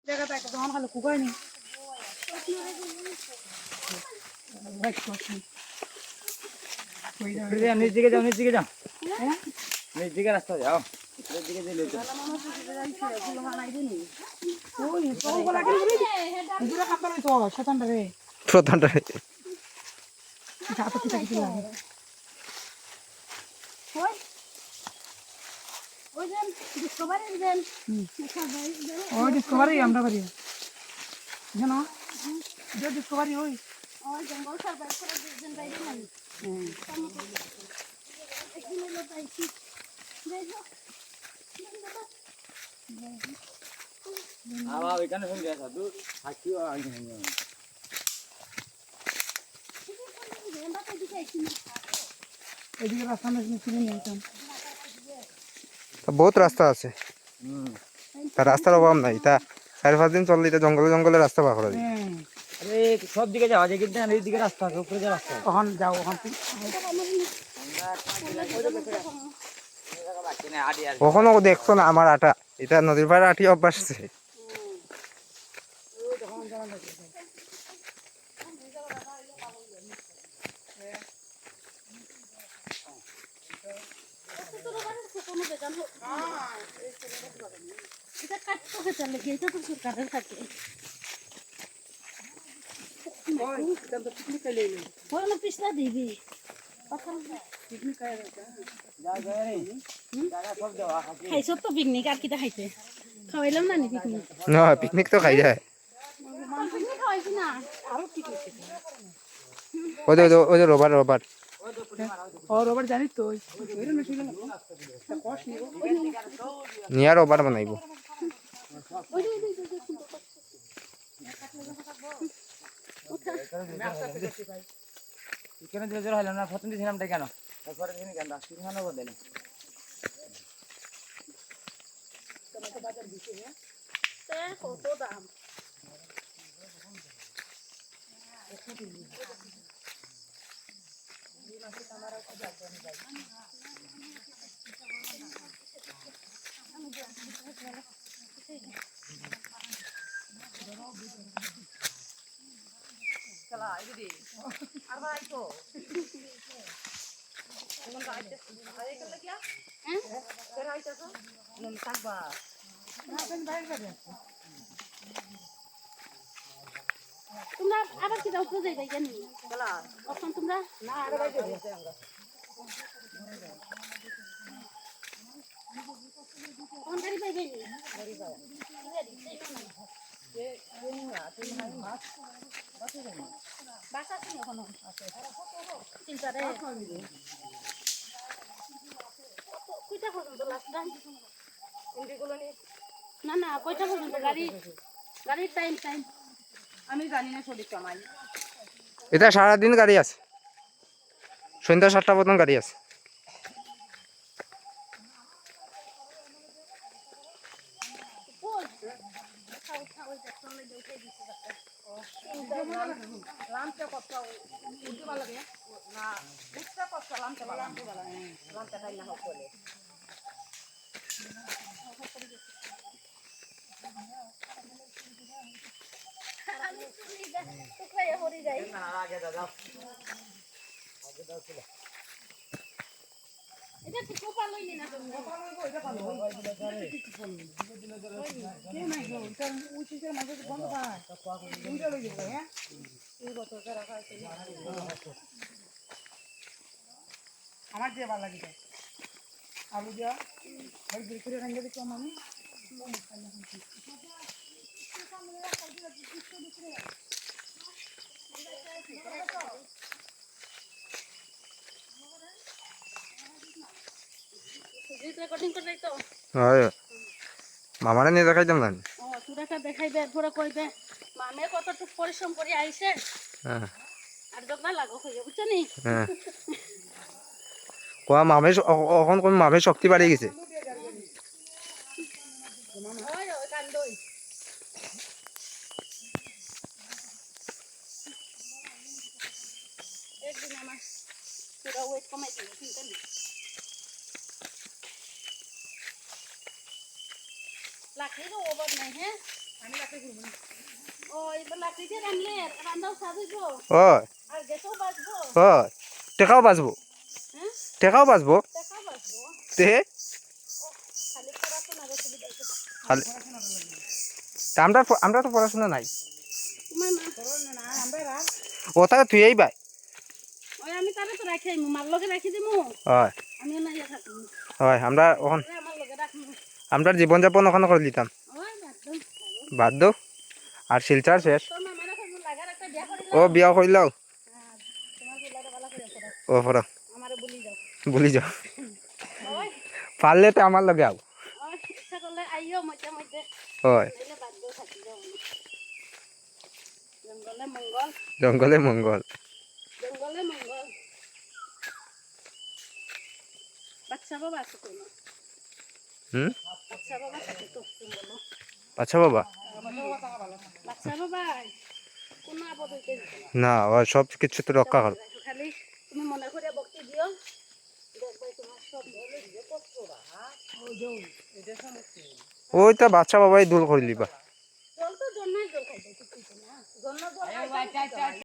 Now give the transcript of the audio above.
জায়গাটা একটা তখন খালি কুকায়নি নিচ দিকে যাও নিচ দিকে যাও নিচ দিকে রাস্তা যাও নিচ দিকে দিলে প্রধানটারে ডিসকভারি আমরা বাড়ি জানো ডিসকভারি ওই জঙ্গল সার্ভাইভ করে দুজন বাইরে নাই একদিন হলো পাইছি আবার ওইখানে ফোন গেছে দূর থাকিও আগে নেই এদিকে রাস্তা না চিনি নিতাম বহুত রাস্তা আছে তা রাস্তার অভাব নাই তা 4-5 দিন চললে এটা জঙ্গলে জঙ্গলে রাস্তা পাওয়া যাবে আরে সব দিকে যাওয়া যায় কিন্তু এই দিকে রাস্তা আছে উপরে যে রাস্তা তখন যাও ওখান কখনো দেখছো না আমার আটা এটা নদীর পাড়ে আটি অভ্যাস আছে পিছলা দিবি খাইছ তো পিকনিক আর কিটা খাইতে খাওয়াইলাম না নি পিকনিক না পিকনিক তো খাই যায় পিকনিক খাওয়াইছি না আরো ওই যে রোববার রোববার জানিস তো নিয়া রোববার বানাইব এখানে যে জোর হলো না প্রথম দিন নামটা কেন তারপরে দিন কেন রাস্তাখানে বদলে কত দাম তোমরা আবার কি দাও তো যাইবা কেন এখন তোমরা না আরে ভাই কোন গাড়ি পাইবে নি গাড়ি পায় বাস আছে এখনো চিন্তারে কয়টা পর্যন্ত লাস্ট টাইম না না কয়টা পর্যন্ত গাড়ির টাইম আমি জানি না সঠিক সময় এটা সারাদিন গাড়ি আছে সন্ধ্যা 7টা পর্যন্ত গাড়ি আছে এটা ঠিক পারলই না তুমি আমার যে ভালো লাগে আলু দিয়া ভাই বের করে রাঙ্গা দিতে আমি রেকর্ডিং করে তো মামারা নিয়ে দেখাইতাম না তোরা দেখাইবে তোরা কইবে মামে কতটুকু পরিশ্রম করে আইছে আর দগনা লাগো হয়ে বুঝছো নি কোয়া মামে এখন কোন মামে শক্তি বাড়ি গেছে একদিন আমার পুরো ওয়েট কমাই দিল চিন্তা নেই লাকড়িরও অভাব নাই হ্যাঁ আমি লাকড়ি করবো না। ও এবার লাকড়ি দিয়ে রান্নলে রান্নাও সাজিব হয় আর গ্যাসও বাঁচবো হয় টেকাও বাঁচবো হ্যাঁ টেকাও বাঁচবো টাকাও বাঁচবো তে খালি পড়াশোনা সুবিধা আছে খালি পড়াশোনাটা লাগবে। তা আমরা তো পড়াশোনা নাই তোমার মা পড়াশোনা না, আমরা রাত ওটা তুই এই বাই ওই আমি তারে তো রাখি আইমু মার লগে রাখি দিমু হয় আমিও না ইয়া থাকবো হয় আমরা ওখান আমার লগে রাখমু আমরা জীবনযাপন ওখানে করে দিতাম ওই বাদ বাধ্য আর শিলচার শেষ তোর মামারা কইবো লাগার একটা বিয়া করিল ও বিয়া করিলাও তোমার বিলাটা ভালো করে পড়া ও পড়া আমারে বলি যাও ভুলি যাও ওই পারলে তো আমার লগে আও ওই ইচ্ছা করলে আইও মধ্যে মধ্যে হয় নাইলে বাধ্য থাকি যাও জঙ্গলে মঙ্গল জঙ্গলে মঙ্গল জঙ্গলে মঙ্গল বাচ্চা বাবা আছে তো না হুম বাচ্চা বাবা থাকে তো তুমি বলো আচ্ছা বাবা বাচ্চা বাবা কোনো আপদ হইতে দিতে না না ও সব কিছু তো রক্ষা কর খালি তুমি মনে করে ভক্তি দিও দেখবে তোমার সব ভালো হবে ওই যে ওই, এটা সমস্যা। ওইটা বাচ্চা বাবাই দূর করে লিবা জল তো জন্মের জল খাইতে কিছু না জন্মের জল খাইতে